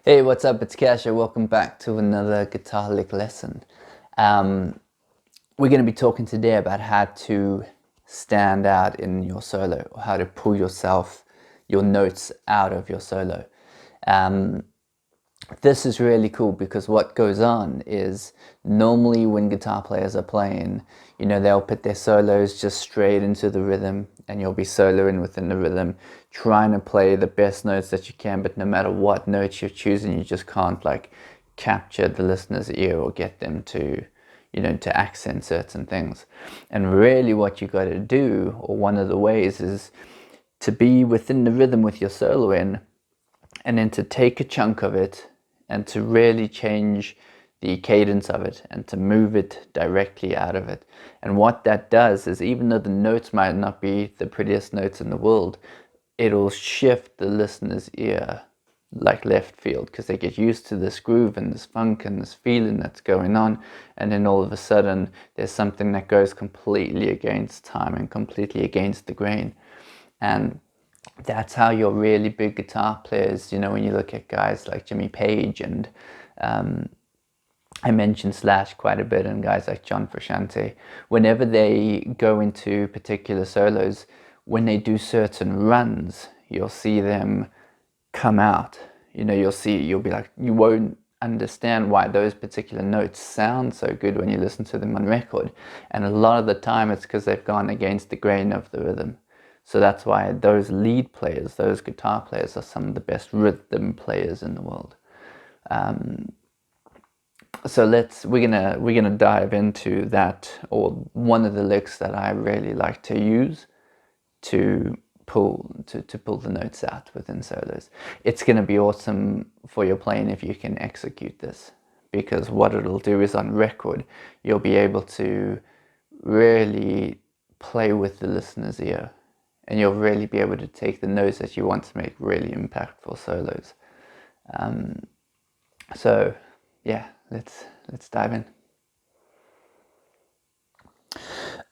Hey, what's up? It's Cash. Welcome back to another guitar lick lesson. We're going to be talking today about how to stand out in your solo, or how to pull your notes out of your solo. This is really cool because what goes on is normally when guitar players are playing, they'll put their solos just straight into the rhythm and you'll be soloing within the rhythm, trying to play the best notes that you can, but no matter what notes you're choosing, you just can't like capture the listener's ear or get them to, to accent certain things. And really what you got to do, or one of the ways, is to be within the rhythm with your solo in, and then to take a chunk of it and to really change the cadence of it and to move it directly out of it. And what that does is, even though the notes might not be the prettiest notes in the world, it'll shift the listener's ear like left field, because they get used to this groove and this funk and this feeling that's going on, and then all of a sudden there's something that goes completely against time and completely against the grain. And that's how your really big guitar players, when you look at guys like Jimmy Page, and I mentioned Slash quite a bit, and guys like John Frusciante, whenever they go into particular solos, when they do certain runs, you'll see them come out. You'll be like, you won't understand why those particular notes sound so good when you listen to them on record. And a lot of the time it's because they've gone against the grain of the rhythm. So that's why those lead players, those guitar players, are some of the best rhythm players in the world. So we're gonna dive into that, or one of the licks that I really like to use to pull the notes out within solos. It's gonna be awesome for your playing if you can execute this, because what it'll do is, on record, you'll be able to really play with the listener's ear. And you'll really be able to take the notes that you want to make really impactful solos. So yeah, let's dive in.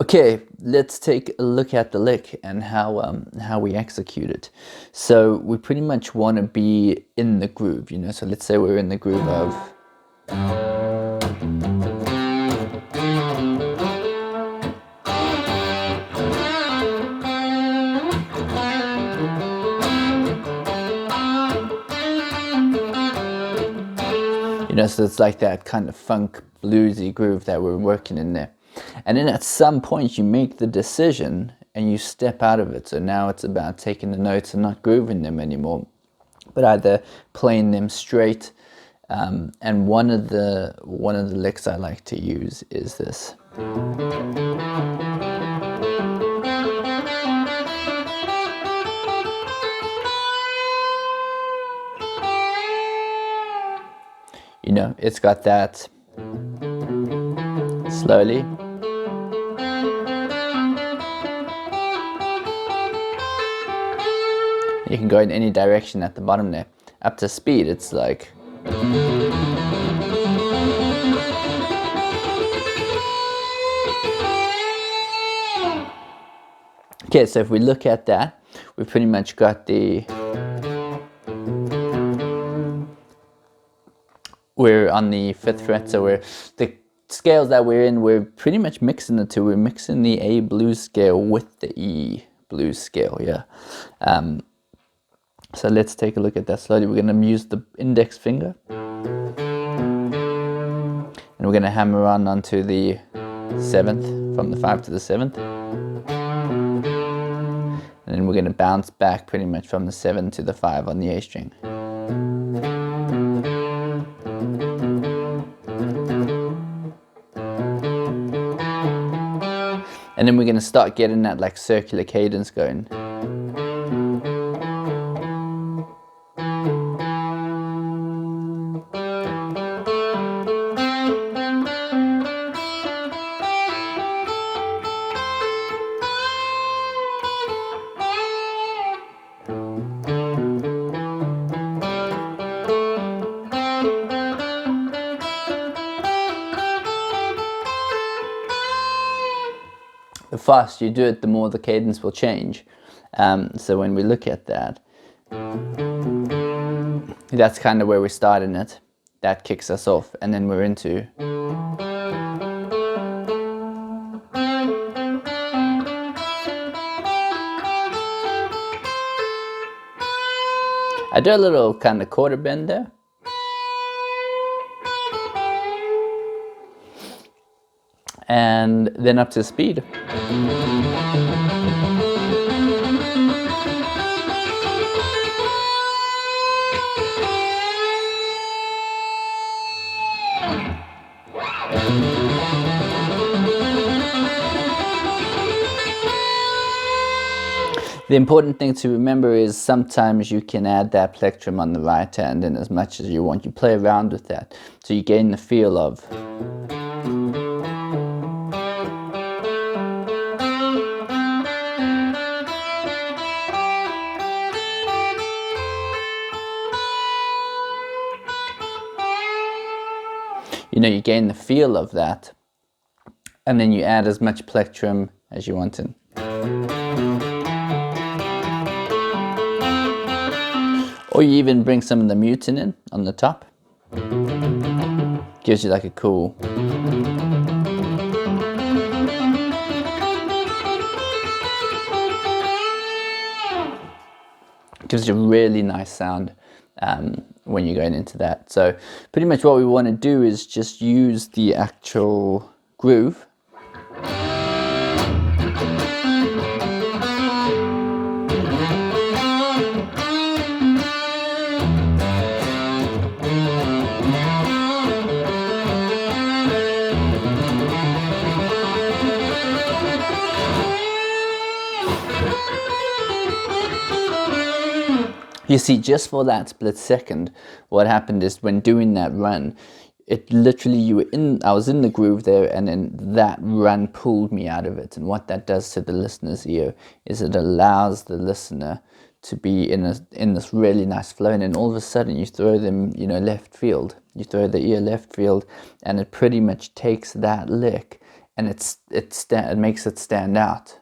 Okay, let's take a look at the lick and how we execute it. So we pretty much want to be in the groove, So let's say we're in the groove of. So it's like that kind of funk bluesy groove that we're working in there. And then at some point you make the decision and you step out of it. So now it's about taking the notes and not grooving them anymore, but either playing them straight. And one of the licks I like to use is this. It's got that slowly. You can go in any direction at the bottom there. Up to speed, it's like. Okay, so if we look at that, we've pretty much got we're on the 5th fret, so the scales that we're in, we're pretty much mixing the two. We're mixing the A blues scale with the E blues scale, yeah. So let's take a look at that slowly. We're going to use the index finger, and we're going to hammer on onto the 7th, from the 5 to the 7th. And then we're going to bounce back pretty much from the 7 to the 5 on the A string. And then we're going to start getting that like circular cadence going. The faster you do it, the more the cadence will change. So when we look at that, That's kind of where we start in it. That kicks us off, and then we're into. I do a little kind of quarter bend there. And then up to speed. The important thing to remember is sometimes you can add that plectrum on the right hand in as much as you want. You play around with that so you gain the feel of. You know, you gain the feel of that, and then you add as much plectrum as you want in. Or you even bring some of the mutin in on the top. Gives you like a cool. Gives you a really nice sound when you're going into that. So pretty much what we want to do is just use the actual groove. You see, just for that split second, what happened is when doing that run, it literally, I was in the groove there, and then that run pulled me out of it. And what that does to the listener's ear is it allows the listener to be in this really nice flow, and then all of a sudden you throw them, you know, left field. You throw the ear left field, and it pretty much takes that lick, and it makes it stand out.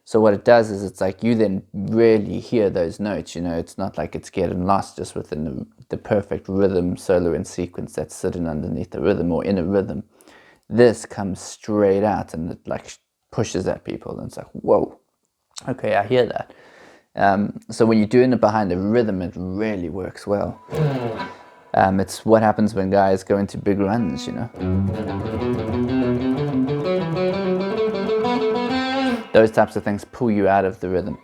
So what it does is it's like you then really hear those notes, you know, it's not like it's getting lost just within the perfect rhythm, solo and sequence that's sitting underneath the rhythm or in a rhythm. This comes straight out and it like pushes at people, and it's like, whoa, okay, I hear that. So when you're doing it behind the rhythm, it really works well. It's what happens when guys go into big runs, you know. Those types of things pull you out of the rhythm.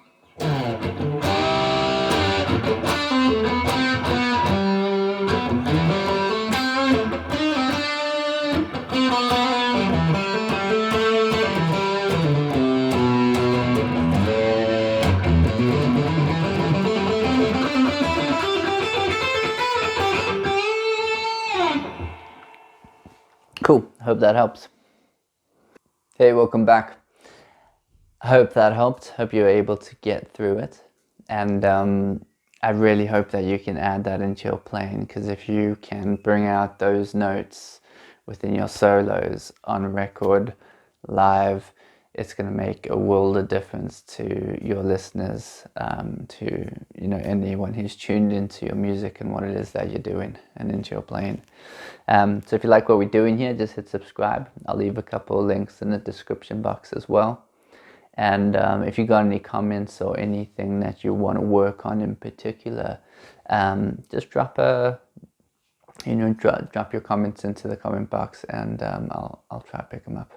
Cool, hope that helps. Hey, welcome back. I hope that helped. Hope you were able to get through it. And I really hope that you can add that into your playing, because if you can bring out those notes within your solos on record, live, it's going to make a world of difference to your listeners, to, you know, anyone who's tuned into your music and what it is that you're doing and into your playing. So if you like what we're doing here, just hit subscribe. I'll leave a couple of links in the description box as well. And if you got any comments or anything that you want to work on in particular, just drop your comments into the comment box, and I'll try to pick them up.